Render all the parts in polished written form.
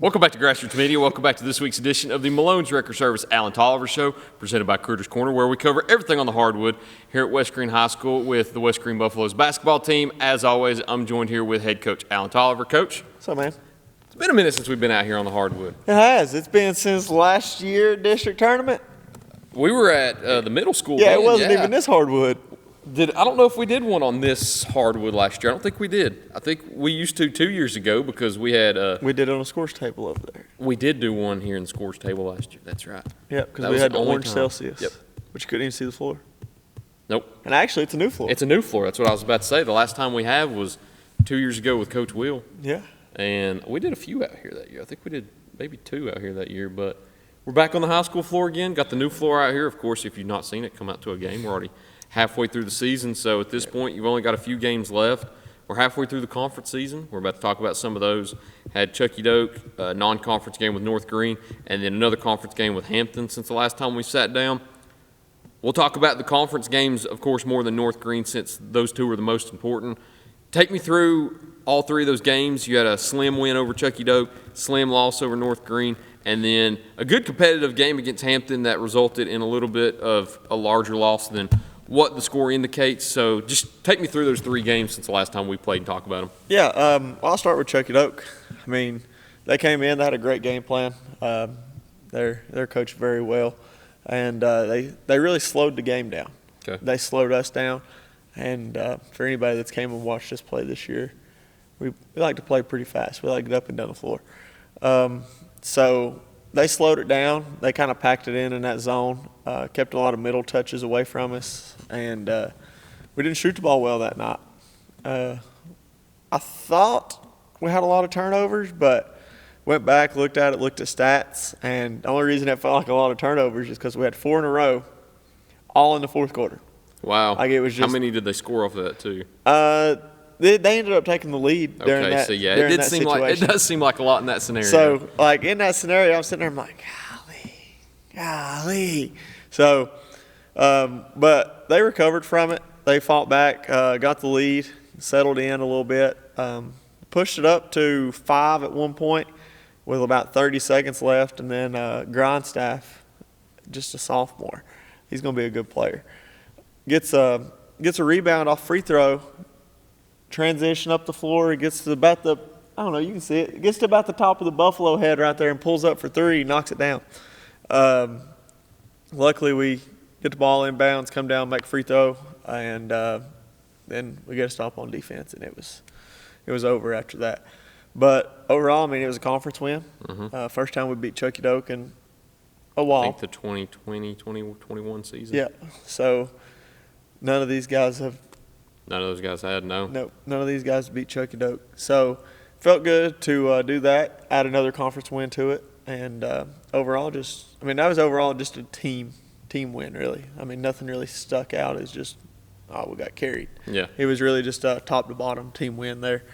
Welcome back to Grassroots Media. Welcome back to this week's edition of the Malone's Record Service Alan Tolliver Show, presented by Critters Corner, where we cover everything on the hardwood here at West Greene High School with the West Greene Buffaloes basketball team. As always, I'm joined here with head coach Alan Tolliver. Coach. What's up, man? It's been a minute since we've been out here on the hardwood. It has. It's been since last year district tournament. We were at the middle school. Yeah, it wasn't even this hardwood. I don't know if we did one on this hardwood last year. I don't think we did. I think we used to 2 years ago because we had we did it on a scores table over there. We did do one here in the scores table last year. That's right. Yeah, because we had the orange Celsius. Yep. But you couldn't even see the floor. Nope. And actually, it's a new floor. It's a new floor. That's what I was about to say. The last time we had was 2 years ago with Coach Will. Yeah. And we did a few out here that year. I think we did maybe 2 out here that year. But we're back on the high school floor again. Got the new floor out here. Of course, if you've not seen it, come out to a game. We're already halfway through the season. So at this point, you've only got a few games left. We're halfway through the conference season. We're about to talk about some of those. Had Chucky Doak, a non-conference game with North Greene, and then another conference game with Hampton since the last time we sat down. We'll talk about the conference games, of course, more than North Greene since those two are the most important. Take me through all 3 of those games. You had a slim win over Chucky Doak, slim loss over North Greene, and then a good competitive game against Hampton that resulted in a little bit of a larger loss than what the score indicates. So just take me through those 3 games since the last time we played and talk about them. Yeah, I'll start with Chucky Doak. I mean, they came in, they had a great game plan. They're coached very well, and they really slowed the game down. Okay. They slowed us down, and for anybody that's came and watched us play this year, we like to play pretty fast. We like to get up and down the floor. So they slowed it down. They kind of packed it in that zone, kept a lot of middle touches away from us, and we didn't shoot the ball well that night. I thought we had a lot of turnovers, but went back, looked at stats, and the only reason it felt like a lot of turnovers is because we had 4 in a row, all in the fourth quarter. Wow. Like it was just, how many did they score off of that too? They ended up taking the lead during that. Okay, so yeah, it does seem like a lot in that scenario. So, like in that scenario, I'm sitting there, I'm like, golly. So, but they recovered from it. They fought back, got the lead, settled in a little bit, pushed it up to 5 at one point with about 30 seconds left, and then Grindstaff, just a sophomore, he's going to be a good player. Gets a rebound off free throw. Transition up the floor, it gets to about the, I don't know, you can see it. It gets to about the top of the Buffalo head right there and pulls up for 3, knocks it down. Luckily, we get the ball inbounds, come down, make free throw, and then we get a stop on defense, and it was over after that. But overall, I mean, it was a conference win. Mm-hmm. First time we beat Chucky Doak in a while. I think the 2020, 2021 season. Yeah. So none of these guys have. None of those guys had, no. No, none of these guys beat Chucky Doak. So felt good to do that, add another conference win to it. And overall that was overall just a team win, really. I mean, nothing really stuck out as just, we got carried. Yeah. It was really just a top to bottom team win there.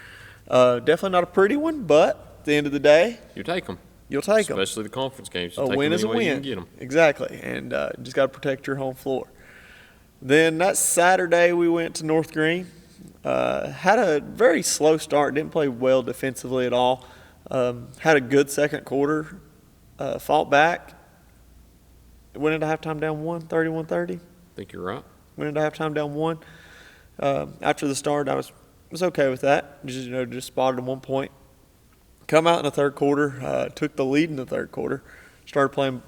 Definitely not a pretty one, but at the end of the day. You take them. You'll take them. Especially the conference games. A win is a win. You can get them. Exactly. And just got to protect your home floor. Then that Saturday we went to North Greene. Had a very slow start. Didn't play well defensively at all. Had a good second quarter. Fought back. Went into halftime down 1, 31-30. I think you're right. Went into halftime down 1. After the start, I was okay with that. Just spotted at 1 point. Come out in the third quarter. Took the lead in the third quarter. Started playing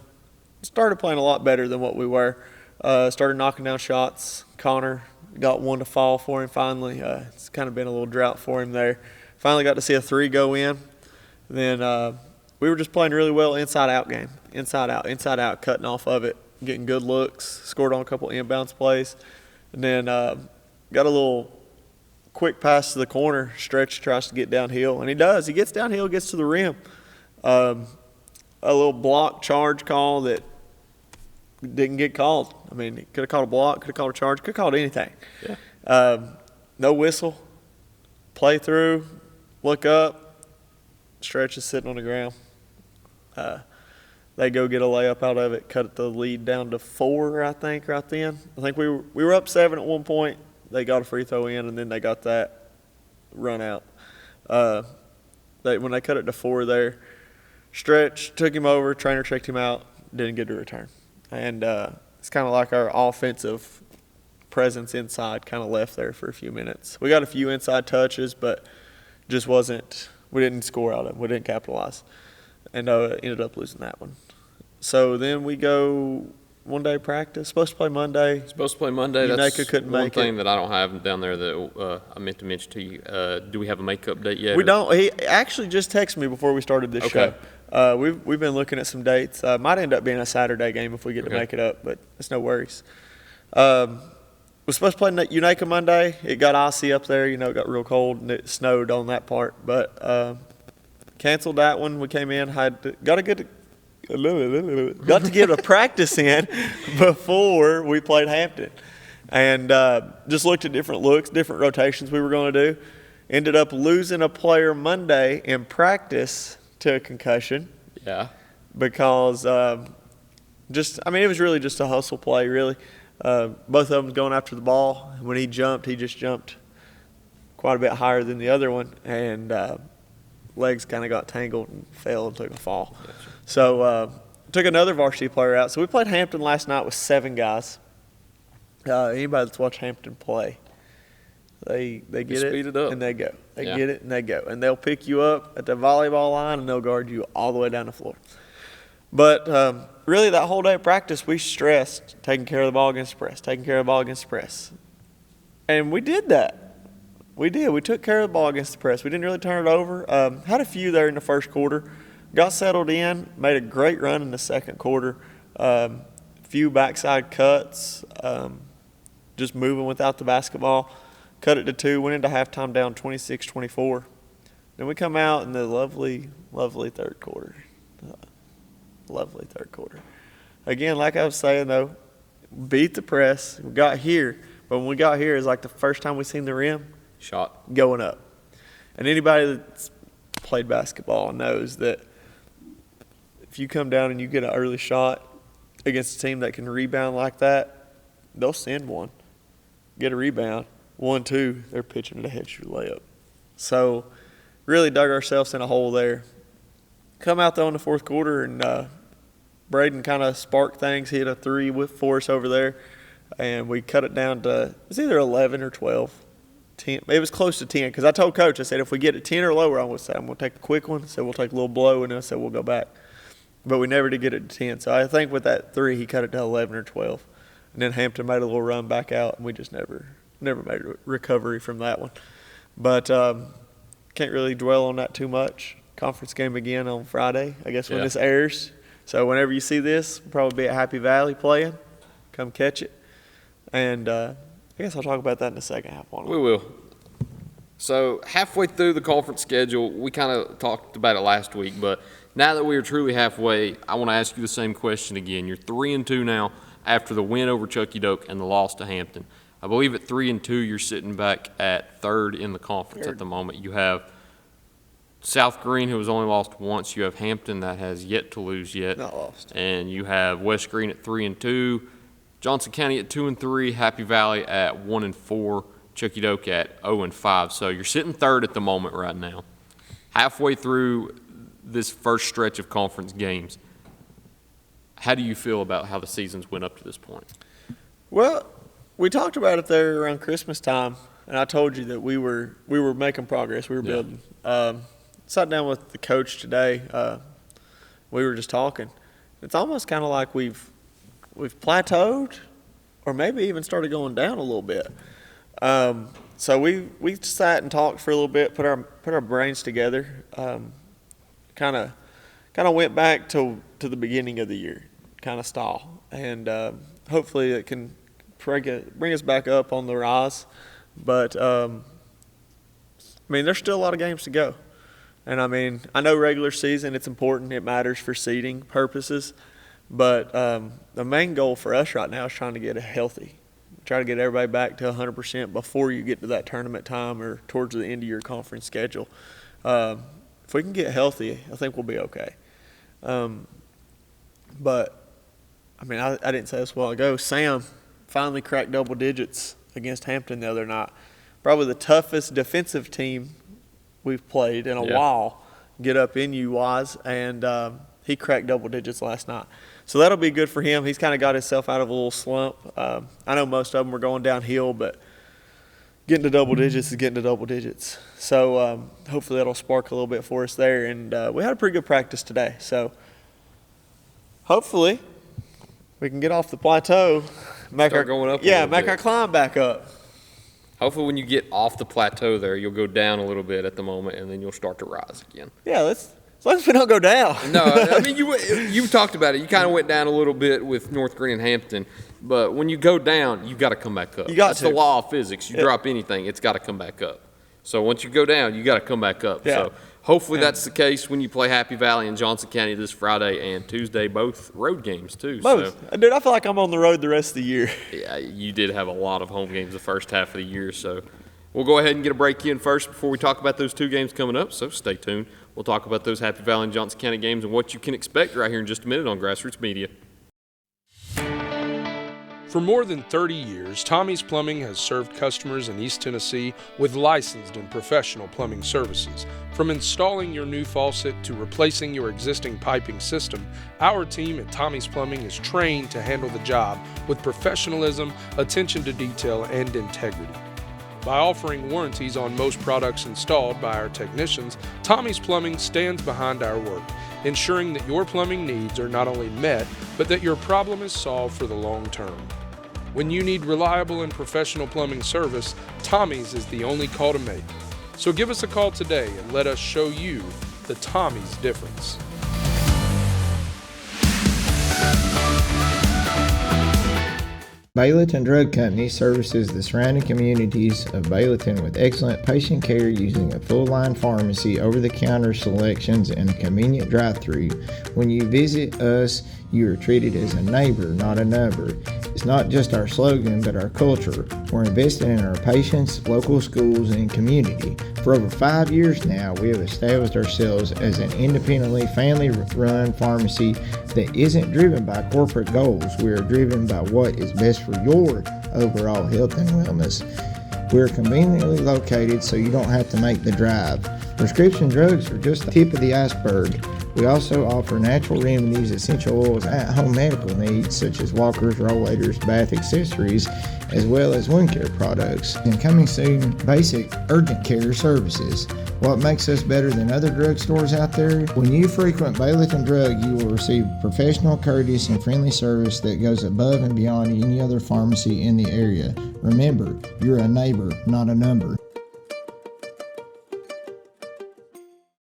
a lot better than what we were. Started knocking down shots. Connor got one to fall for him finally. It's kind of been a little drought for him there. Finally got to see a 3 go in. Then we were just playing really well inside-out game. Inside out, cutting off of it, getting good looks, scored on a couple inbounds plays. And then got a little quick pass to the corner. Stretch tries to get downhill, and he does. He gets downhill, gets to the rim. A little block charge call that didn't get called. I mean, he could have called a block, could have called a charge, could have called anything. Yeah. No whistle. Play through, look up. Stretch is sitting on the ground. They go get a layup out of it, cut the lead down to 4, I think, right then. I think we were up 7 at one point. They got a free throw in, and then they got that run out. When they cut it to 4 there, stretch, took him over, trainer checked him out, didn't get a return. And it's kind of like our offensive presence inside kind of left there for a few minutes. We got a few inside touches, but just wasn't – we didn't score out of it. We didn't capitalize. And ended up losing that one. So then we go one-day practice. Supposed to play Monday. That's couldn't one make thing it. that I don't have down there that I meant to mention to you. Do we have a makeup date yet? We don't. He actually just texted me before we started this Okay. show. We've been looking at some dates. Might end up being a Saturday game if we get to Okay. make it up, but it's no worries. We're supposed to play Unaka Monday. It got icy up there. It got real cold, and it snowed on that part. But canceled that one. We came in, got to get a practice in before we played Hampton. And just looked at different looks, different rotations we were going to do. Ended up losing a player Monday in practice to a concussion. Yeah. Because it was really just a hustle play, really. Both of them going after the ball. When he just jumped quite a bit higher than the other one, and legs kind of got tangled and fell and took a fall. Gotcha. So took another varsity player out. So we played Hampton last night with 7 guys. Anybody that's watched Hampton play, they get it, speed it up. and they go. They Yeah. get it and they go. And they'll pick you up at the volleyball line and they'll guard you all the way down the floor. But really that whole day of practice we stressed taking care of the ball against the press, And we did that. We did. We took care of the ball against the press. We didn't really turn it over. Had a few there in the first quarter. Got settled in. Made a great run in the second quarter. Few backside cuts. Just moving without the basketball. Cut it to 2. Went into halftime down 26-24. Then we come out in the lovely, lovely third quarter. Lovely third quarter. Again, like I was saying, though, beat the press. We got here. But when we got here, it's like the first time we seen the rim Shot. going up. And anybody that's played basketball knows that if you come down and you get an early shot against a team that can rebound like that, they'll send one. Get a rebound. 1, 2, they're pitching it ahead shoot layup. So really dug ourselves in a hole there. Come out, though, in the fourth quarter, and Braden kind of sparked things, hit a 3 for us over there, and we cut it down to, it was either 11 or 12. 10. It was close to 10 because I told Coach, I said, if we get to 10 or lower, I'm going to take a quick one. I said, we'll take a little blow, and then I said, we'll go back. But we never did get it to 10. So I think with that 3, he cut it to 11 or 12. And then Hampton made a little run back out, and we just never made a recovery from that one. But can't really dwell on that too much. Conference game again on Friday, I guess, when this airs. So whenever you see this, we'll probably be at Happy Valley playing. Come catch it. And I guess I'll talk about that in the second half. We will. So halfway through the conference schedule, we kind of talked about it last week, but now that we are truly halfway, I want to ask you the same question again. You're 3-2 now after the win over Chucky Doak and the loss to Hampton. I believe at 3-2, you're sitting back at 3rd in the conference at the moment. You have South Greene, who has only lost once. You have Hampton, that has yet to lose yet. Not lost. And you have West Greene at 3-2, Johnson County at 2-3, Happy Valley at 1-4, Chucky Doak at 0-5. So you're sitting 3rd at the moment right now. Halfway through this first stretch of conference games, how do you feel about how the seasons went up to this point? Well, we talked about it there around Christmas time, and I told you that we were making progress. We were building. Sat down with the coach today. We were just talking. It's almost kind of like we've plateaued, or maybe even started going down a little bit. So we sat and talked for a little bit, put our brains together. Kind of went back to the beginning of the year, kind of style, and hopefully it can bring us back up on the rise. But there's still a lot of games to go. And, I know regular season, it's important. It matters for seeding purposes. But the main goal for us right now is trying to get healthy. Try to get everybody back to 100% before you get to that tournament time or towards the end of your conference schedule. If we can get healthy, I think we'll be okay. But, I didn't say this a while ago. Sam finally cracked double digits against Hampton the other night. Probably the toughest defensive team we've played in a while, get up in you wise, and he cracked double digits last night. So that'll be good for him. He's kind of got himself out of a little slump. I know most of them were going downhill, but getting to double digits is getting to double digits. So hopefully that'll spark a little bit for us there. And we had a pretty good practice today. So hopefully we can get off the plateau. Make Start going up a Yeah, little make bit. our climb back up. Hopefully when you get off the plateau there, you'll go down a little bit at the moment, and then you'll start to rise again. Yeah, as long as we don't go down. No, I mean, you talked about it. You kind of went down a little bit with North Greene and Hampton, but when you go down, you got to come back up. That's the law of physics. You drop anything, it's got to come back up. So once you go down, you got to come back up. Yeah. So hopefully that's the case when you play Happy Valley and Johnson County this Friday and Tuesday, both road games too. Both. So, Dude, I feel like I'm on the road the rest of the year. yeah, you did have a lot of home games the first half of the year, so we'll go ahead and get a break in first before we talk about those two games coming up, so stay tuned. We'll talk about those Happy Valley and Johnson County games and what you can expect right here in just a minute on Grassroots Media. For more than 30 years, Tommy's Plumbing has served customers in East Tennessee with licensed and professional plumbing services. From installing your new faucet to replacing your existing piping system, our team at Tommy's Plumbing is trained to handle the job with professionalism, attention to detail, and integrity. By offering warranties on most products installed by our technicians, Tommy's Plumbing stands behind our work, ensuring that your plumbing needs are not only met, but that your problem is solved for the long term. When you need reliable and professional plumbing service, Tommy's is the only call to make. So give us a call today and let us show you the Tommy's difference. Bayleton Drug Company services the surrounding communities of Bayleton with excellent patient care using a full-line pharmacy, over-the-counter selections, and a convenient drive-thru. When you visit us, you are treated as a neighbor, not a number. It's not just our slogan, but our culture. We're investing in our patients, local schools, and community. For over 5 years now, we have established ourselves as an independently family-run pharmacy that isn't driven by corporate goals. We are driven by what is best for your overall health and wellness. We're conveniently located so you don't have to make the drive. Prescription drugs are just the tip of the iceberg. We also offer natural remedies, essential oils, at-home medical needs such as walkers, rollators, bath accessories, as well as wound care products. And coming soon, basic urgent care services. What makes us better than other drugstores out there? When you frequent Bayleton Drug, you will receive professional, courteous, and friendly service that goes above and beyond any other pharmacy in the area. Remember, you're a neighbor, not a number.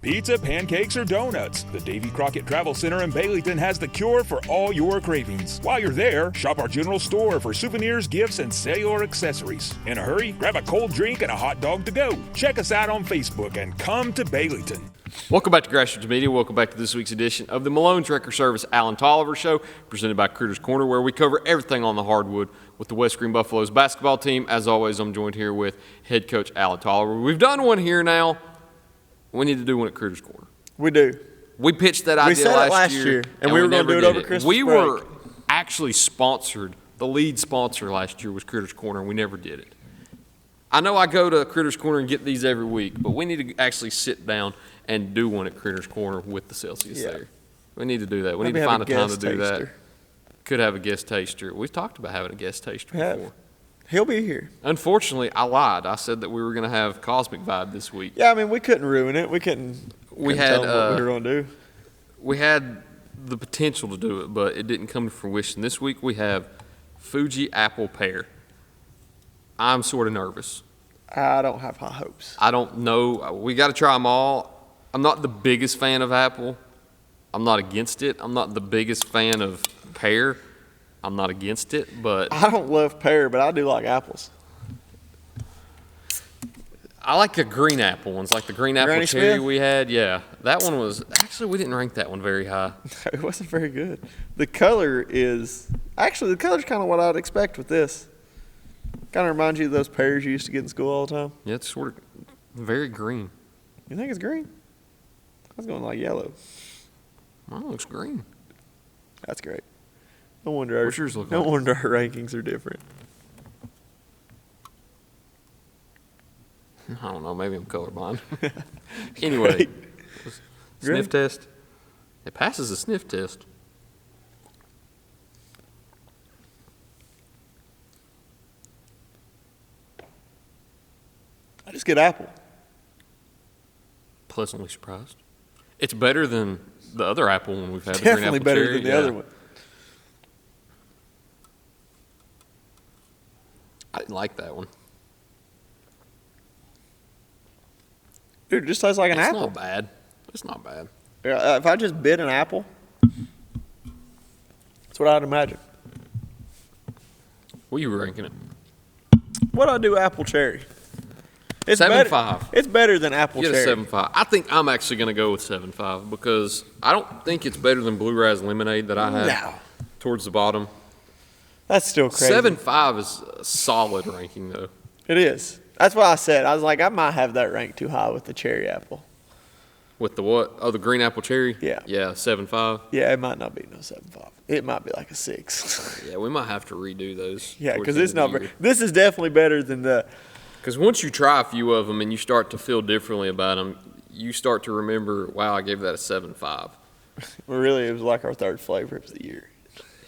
Pizza, pancakes, or donuts, the Davy Crockett Travel Center in Bayleton has the cure for all your cravings. While you're there, shop our general store for souvenirs, gifts, and cellular accessories. In a hurry, grab a cold drink and a hot dog to go. Check us out on Facebook and come to Bayleton. Welcome back to Grassroots Media. Welcome back to this week's edition of the Malone Wrecker Service Alan Tolliver Show, presented by Critters Corner, where we cover everything on the hardwood with the West Greene Buffaloes basketball team. As always, I'm joined here with head coach Alan Tolliver. We've done one here now. We need to do one at Critters Corner. We do. We pitched that idea said it last year, and we were gonna never do it did over Christmas We break. were actually sponsored. The lead sponsor last year was Critters Corner, and we never did it. I know I go to Critters Corner and get these every week, but we need to actually sit down and do one at Critters Corner with the Celsius Yeah. there. We need to do that. We Maybe need to have find a a time to guest do that. taster. Could have a guest taster. We've talked about having a guest taster We have. before. He'll be here. Unfortunately, I lied. I said that we were going to have Cosmic Vibe this week. Yeah, I mean, we couldn't ruin it. We couldn't had, tell him what we were going to do. We had the potential to do it, but it didn't come to fruition. This week we have Fuji Apple Pear. I'm sort of nervous. I don't have high hopes. I don't know. We got to try them all. I'm not the biggest fan of apple. I'm not against it. I'm not the biggest fan of pear. I'm not against it, but I don't love pear, but I do like apples. I like the green apple ones, like the green apple Granny cherry Smith? we had. Yeah, that one was actually we didn't rank that one very high. It wasn't very good. The color is actually the color's kind of what I'd expect with this. Kind of reminds you of those pears you used to get in school all the time. Yeah, it's sort of very green. You think it's green? I was going like yellow. Mine looks green. That's great. No wonder our, What's yours look no like? wonder our rankings are different. I don't know. Maybe I'm colorblind. Anyway, Really? Sniff test. It passes the sniff test. I just get apple. Pleasantly surprised. It's better than the other apple one we've had. The green Definitely apple better cherry. than the Yeah. other one. I didn't like that one. Dude, it just tastes like an It's apple. not bad. It's not bad. Yeah, if I just bit an apple, that's what I'd imagine. What you ranking it? What do I do apple cherry? It's 7.5. better. It's better than apple Get a cherry. 7.5. I think I'm actually going to go with 7.5 because I don't think it's better than Blue Raz Lemonade that I had No. towards the bottom. That's still crazy. 7.5 is a solid ranking though. It is. That's what I said. I was like, I might have that ranked too high with the cherry apple. With the what? Oh, the green apple cherry? Yeah. Yeah, 7.5. Yeah, it might not be no 7.5. It might be like a 6. Yeah, we might have to redo those. Yeah, because it's not very. This is definitely better than the. Because once you try a few of them and you start to feel differently about them, you start to remember, wow, I gave that a 7.5. Well, really, it was like our third flavor of the year.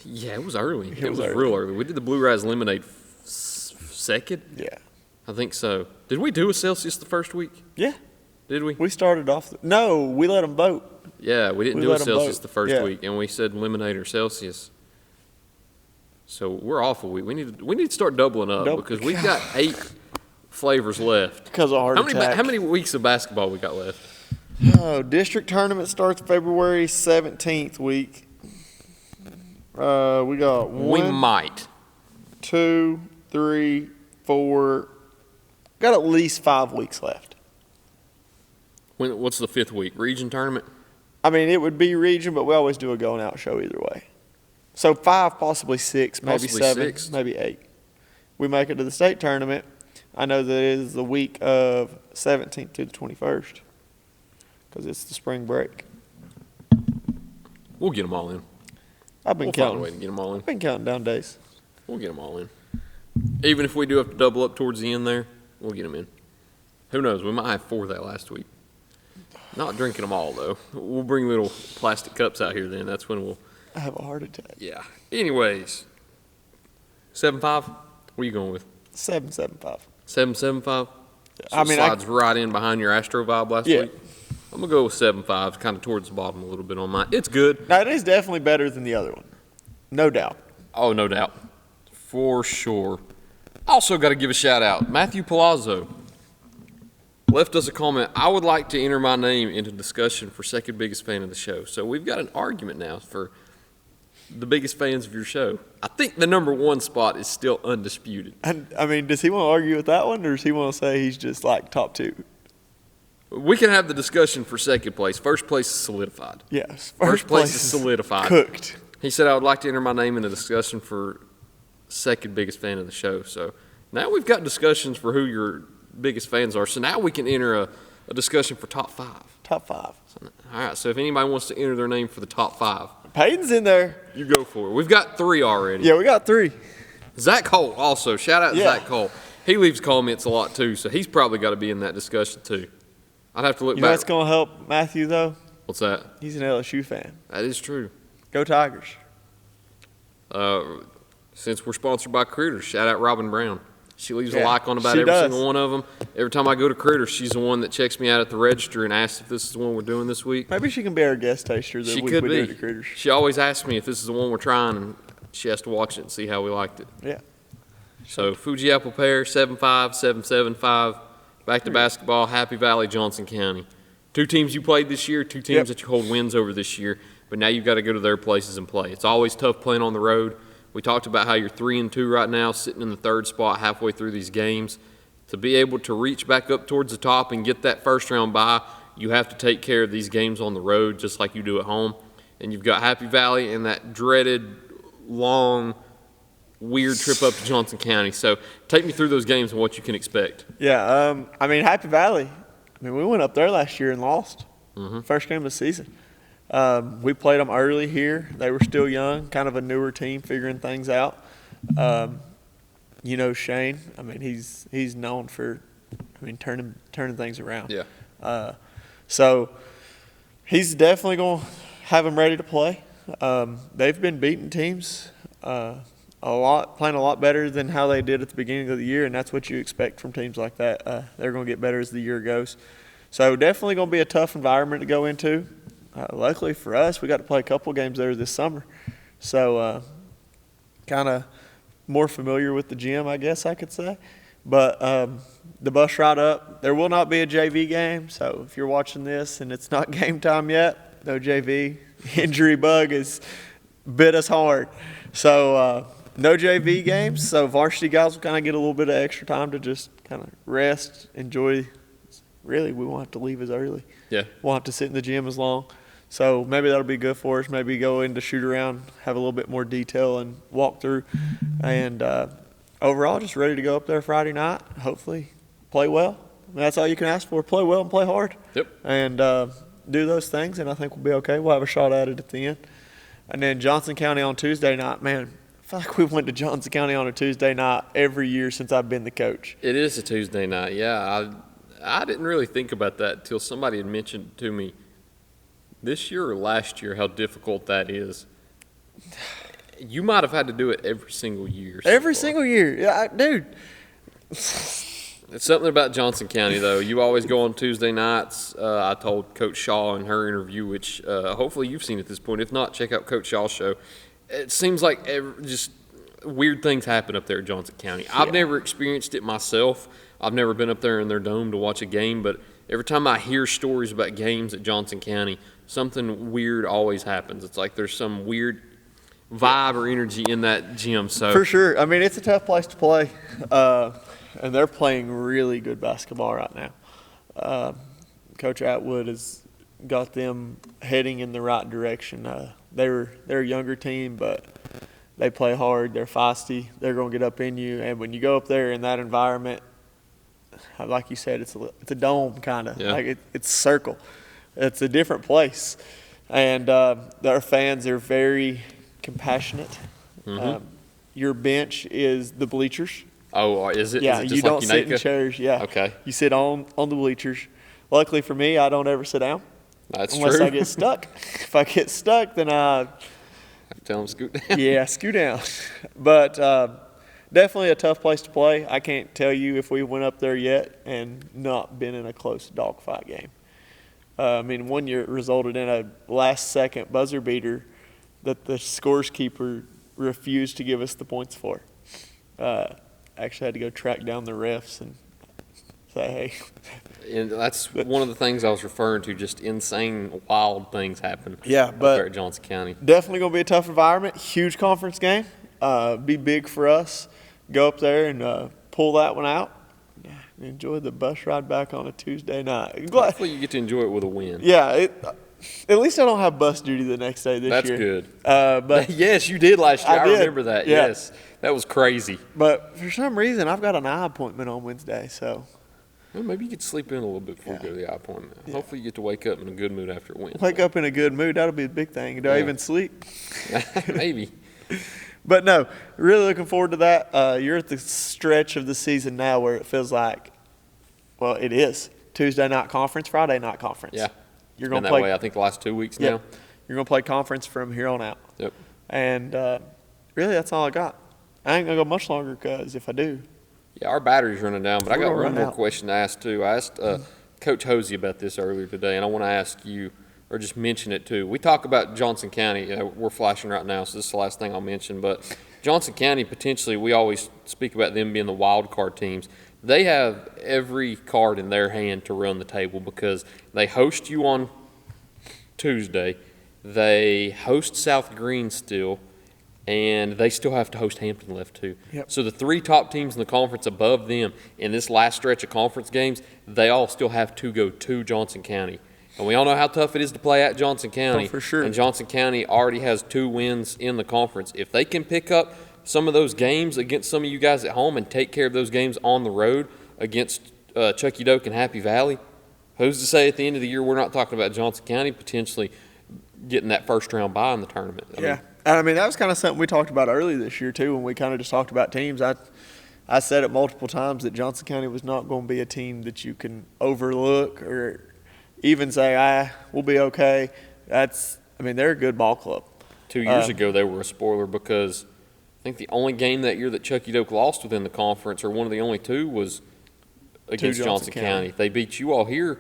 Yeah, it was early. It was early. real early. We did the Blue Raz Lemonade second. Yeah. I think so. Did we do a Celsius the first week? Yeah. Did we? We started off. No, we let them vote. Yeah, we didn't We do a let 'em Celsius vote. the first Yeah. week, and we said lemonade or Celsius. So we're off a week. We need to start doubling up because we've got 8 flavors left. Because of heart attack. How many weeks of basketball we got left? Oh, district tournament starts February 17th week. We got We 1, might. 2, 3, 4. Got at least 5 weeks left. What's the 5th week? Region tournament? I mean, it would be region, but we always do a going out show either way. So 5, possibly 6, maybe Possibly 7, 6. maybe 8. We make it to the state tournament. I know that it is the week of 17th to the 21st because it's the spring break. We'll get them all in. I've been We'll find a counting. way to get them all in. I've been counting down days. We'll get them all in. Even if we do have to double up towards the end there, we'll get them in. Who knows? We might have 4 that last week. Not drinking them all, though. We'll bring little plastic cups out here then. That's when we'll... I have a heart attack. Yeah. Anyways, 7.5? What are you going with? 7.75. 7.75? So I mean, slides right in behind your Astro vibe last Yeah. week. I'm gonna go with 7.5, kind of towards the bottom a little bit on mine. It's good. Now, it is definitely better than the other one. No doubt. Oh, no doubt, for sure. Also, got to give a shout out. Matthew Palazzo left us a comment. I would like to enter my name into discussion for second biggest fan of the show. So we've got an argument now for the biggest fans of your show. I think the number 1 spot is still undisputed. And, I mean, does he want to argue with that one, or does he want to say he's just like top 2? We can have the discussion for second place. First place is solidified. Yes. First place is solidified. Cooked. He said, I would like to enter my name in a discussion for second biggest fan of the show. So now we've got discussions for who your biggest fans are. So now we can enter a discussion for top 5. Top 5. All right, so if anybody wants to enter their name for the top 5, Peyton's in there. you go for it. We've got 3 already. Yeah, we got 3. Zach Holt also. Shout out to Yeah. Zach Holt. He leaves comments a lot too, so he's probably got to be in that discussion too. I'd have to look You know back. what's going to help Matthew, though? What's that? He's an LSU fan. That is true. Go Tigers. Since we're sponsored by Critters, shout out Robin Brown. She leaves a Yeah, like on about she every does. single one of them. Every time I go to Critters, she's the one that checks me out at the register and asks if this is the one we're doing this week. Maybe she can be our guest taster the She week could we do be. the Critters. She always asks me if this is the one we're trying, and she has to watch it and see how we liked it. Yeah. So Fuji Apple Pear, 7.5, 7.75. Back to basketball, Happy Valley, Johnson County. 2 teams you played this year, 2 teams Yep. that you hold wins over this year, but now you've got to go to their places and play. It's always tough playing on the road. We talked about how you're 3-2 right now, sitting in the 3rd spot halfway through these games. To be able to reach back up towards the top and get that first round bye, you have to take care of these games on the road just like you do at home. And you've got Happy Valley and that dreaded, long, weird trip up to Johnson County. So take me through those games and what you can expect. Yeah, I mean, Happy Valley. I mean, we went up there last year and lost. Mm-hmm. First game of the season. We played them early here. They were still young, kind of a newer team, figuring things out. You know Shane. I mean, he's known for, turning things around. Yeah. So He's definitely going to have them ready to play. They've been beating teams playing a lot better than how they did at the beginning of the year, and that's what you expect from teams like that. They're going to get better as the year goes. So definitely going to be a tough environment to go into. Luckily for us, we got to play a couple games there this summer. So kind of more familiar with the gym, I guess I could say. But the bus ride up, there will not be a JV game. So if you're watching this and it's not game time yet, no JV. Injury bug has bit us hard. So no JV games. So varsity guys will kind of get a little bit of extra time to just kind of rest, enjoy. Really, we won't have to leave as early. Yeah. Won't have to sit in the gym as long. So maybe that'll be good for us. Maybe go into shoot around, have a little bit more detail and walk through. And overall, just ready to go up there Friday night, hopefully play well. That's all you can ask for, play well and play hard. Yep. And do those things, and I think we'll be okay. We'll have a shot at it at the end. And then Johnson County on Tuesday night, man, I feel like we went to Johnson County on a Tuesday night every year since I've been the coach. It is a Tuesday night, yeah. I didn't really think about that until somebody had mentioned to me this year or last year how difficult that is. You might have had to do it every single year. Every single year. Yeah, dude. It's something about Johnson County, though. You always go on Tuesday nights. I told Coach Shaw in her interview, which hopefully you've seen at this point. If not, check out Coach Shaw's show. It seems like just weird things happen up there at Johnson County. I've never experienced it myself. I've never been up there in their dome to watch a game, but every time I hear stories about games at Johnson County, something weird always happens. It's like there's some weird vibe or energy in that gym. So for sure. I mean, it's a tough place to play, and they're playing really good basketball right now. Coach Atwood has got them heading in the right direction. They're a younger team, but they play hard. They're feisty. They're going to get up in you, and when you go up there in that environment, like you said, it's a dome kind of. Yeah. Like it's a circle. It's a different place. And our fans are very compassionate. Mm-hmm. Your bench is the bleachers. Oh, is it? Yeah, is it just you like don't sit in Unaka? chairs. Yeah. Okay. You sit on the bleachers. Luckily for me, I don't ever sit down. That's unless true. I get stuck. If I get stuck, then I Tell them scoot down. yeah, scoot down. But definitely a tough place to play. I can't tell you if we went up there yet and not been in a close dogfight game. I mean, one year it resulted in a last-second buzzer beater that the scores keeper refused to give us the points for. Actually had to go track down the refs and say, hey. And that's one of the things I was referring to, just insane, wild things happen Yeah, up but there at Johnson County. definitely going to be a tough environment. Huge conference game. Be big for us. Go up there and pull that one out. Enjoy the bus ride back on a Tuesday night. Hopefully you get to enjoy it with a win. Yeah, at least I don't have bus duty the next day this That's year. good. But Yes, you did last year. I did. remember that. Yeah. Yes. That was crazy. But for some reason, I've got an eye appointment on Wednesday, so Well, maybe you could sleep in a little bit before you go to the eye appointment. Hopefully you get to wake up in a good mood after it wins. wake up in a good mood. That'll be a big thing. Do I even sleep? Maybe. But no, really looking forward to that. You're at the stretch of the season now where it feels like, well, it is Tuesday night conference, Friday night conference. Yeah. You're Been going to that play. way, I think, the last 2 weeks Yep. now. You're going to play conference from here on out. Yep. And really, that's all I got. I ain't going to go much longer because if I do, Yeah, our battery's running down, but I We're got gonna one run more out. question to ask, too. I asked Coach Hosey about this earlier today, and I want to ask you, or just mention it, too. We talk about Johnson County. We're flashing right now, so this is the last thing I'll mention. But Johnson County, potentially, we always speak about them being the wild card teams. They have every card in their hand to run the table because they host you on Tuesday. They host South Greene still, and they still have to host Hampton left too. Yep. So the three top teams in the conference above them in this last stretch of conference games, they all still have to go to Johnson County. And we all know how tough it is to play at Johnson County. Oh, for sure. And Johnson County already has 2 wins in the conference. If they can pick up some of those games against some of you guys at home and take care of those games on the road against Chucky Doak and Happy Valley, who's to say at the end of the year we're not talking about Johnson County potentially getting that first round bye in the tournament? I mean, that was kind of something we talked about early this year, too, when we kind of just talked about teams. I said it multiple times that Johnson County was not going to be a team that you can overlook or even say, we'll be okay. They're a good ball club. 2 years ago, they were a spoiler because I think the only game that year that Chucky Doak lost within the conference, or one of the only two, was against Johnson County. They beat you all here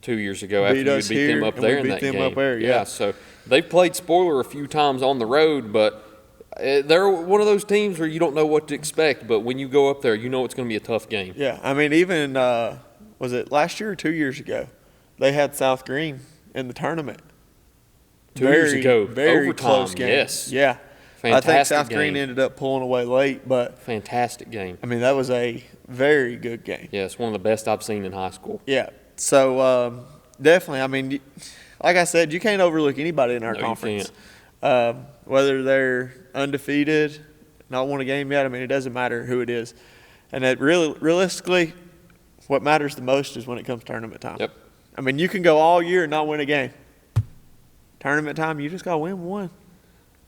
2 years ago after you beat them up there in that game. Up there, yeah. So they've played spoiler a few times on the road, but they're one of those teams where you don't know what to expect. But when you go up there, you know it's going to be a tough game. Yeah, even was it last year or 2 years ago? They had South Greene in the tournament. 2 years ago, very overtime, close game. yes. Yeah. Fantastic I think South game. Greene ended up pulling away late, but Fantastic game. that was a very good game. Yeah, it's one of the best I've seen in high school. Yeah. So definitely, like I said, you can't overlook anybody in our conference. Whether they're undefeated, not won a game yet, it doesn't matter who it is. And that realistically, what matters the most is when it comes tournament time. Yep. You can go all year and not win a game. Tournament time, you just got to win one.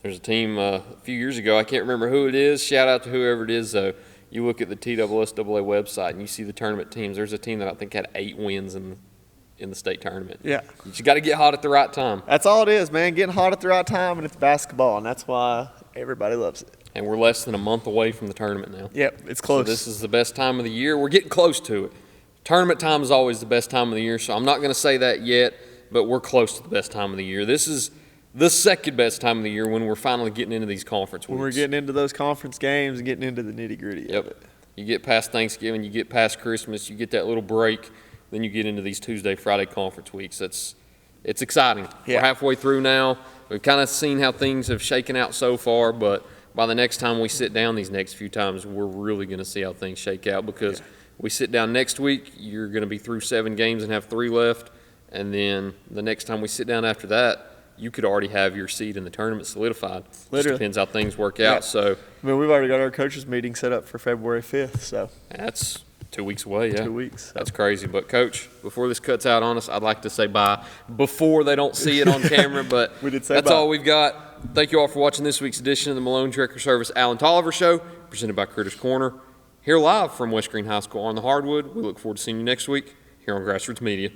There's a team a few years ago, I can't remember who it is. Shout out to whoever it is, though. You look at the TSSAA website and you see the tournament teams. There's a team that I think had 8 wins in the state tournament. Yeah. You just got to get hot at the right time. That's all it is, man. Getting hot at the right time, and it's basketball, and that's why everybody loves it. And we're less than a month away from the tournament now. Yep, it's close. So this is the best time of the year. We're getting close to it. Tournament time is always the best time of the year, so I'm not going to say that yet, but we're close to the best time of the year. This is the second best time of the year when we're finally getting into these conference weeks. When we're getting into those conference games and getting into the nitty-gritty of it. You get past Thanksgiving, you get past Christmas, you get that little break, then you get into these Tuesday, Friday conference weeks. It's exciting. Yeah. We're halfway through now. We've kind of seen how things have shaken out so far, but by the next time we sit down these next few times, we're really going to see how things shake out because we sit down next week, you're going to be through 7 games and have 3 left, and then the next time we sit down after that, you could already have your seat in the tournament solidified. Literally. Just depends how things work out. Yeah. So we've already got our coaches meeting set up for February 5th, so that's 2 weeks away, yeah. 2 weeks. That's crazy. But, Coach, before this cuts out on us, I'd like to say bye before they don't see it on camera. But We did say that's bye. all we've got. Thank you all for watching this week's edition of the Malone Trekker Service Alan Tolliver Show, presented by Critters Corner. Here live from West Greene High School on the Hardwood. We look forward to seeing you next week here on Grassroots Media.